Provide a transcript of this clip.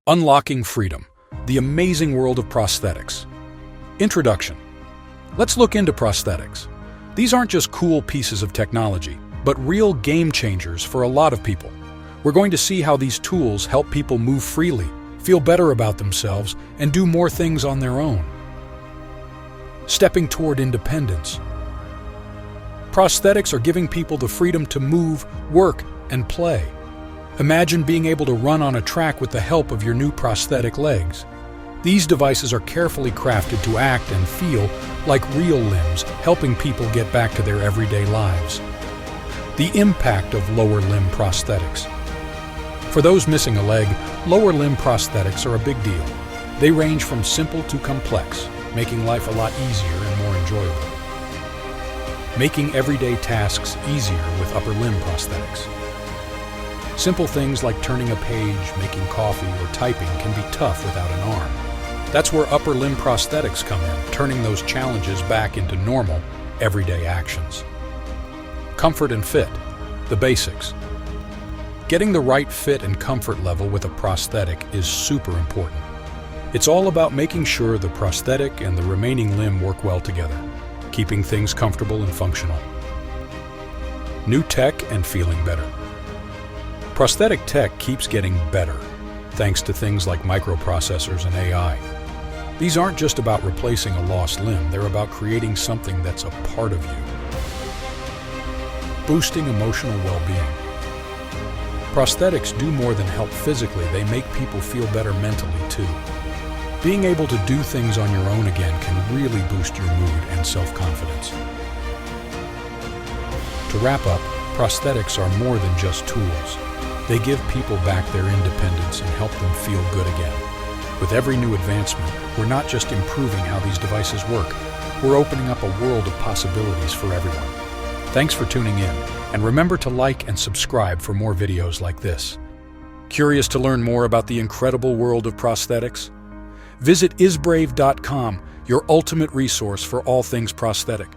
Unlocking Freedom, the amazing world of prosthetics. Introduction. Let's look into prosthetics. These aren't just cool pieces of technology, but real game changers for a lot of people. We're going to see how these tools help people move freely, feel better about themselves, and do more things on their own. Stepping toward independence. Prosthetics are giving people the freedom to move, work, and play. Imagine being able to run on a track with the help of your new prosthetic legs. These devices are carefully crafted to act and feel like real limbs, helping people get back to their everyday lives. The impact of lower limb prosthetics. For those missing a leg, lower limb prosthetics are a big deal. They range from simple to complex, making life a lot easier and more enjoyable. Making everyday tasks easier with upper limb prosthetics. Simple things like turning a page, making coffee, or typing can be tough without an arm. That's where upper limb prosthetics come in, turning those challenges back into normal, everyday actions. Comfort and fit, the basics. Getting the right fit and comfort level with a prosthetic is super important. It's all about making sure the prosthetic and the remaining limb work well together, keeping things comfortable and functional. New tech and feeling better. Prosthetic tech keeps getting better, thanks to things like microprocessors and AI. These aren't just about replacing a lost limb, they're about creating something that's a part of you. Boosting emotional well-being. Prosthetics do more than help physically, they make people feel better mentally too. Being able to do things on your own again can really boost your mood and self-confidence. To wrap up, prosthetics are more than just tools. They give people back their independence and help them feel good again. With every new advancement, we're not just improving how these devices work, we're opening up a world of possibilities for everyone. Thanks for tuning in, and remember to like and subscribe for more videos like this. Curious to learn more about the incredible world of prosthetics? Visit isbrave.com, your ultimate resource for all things prosthetic.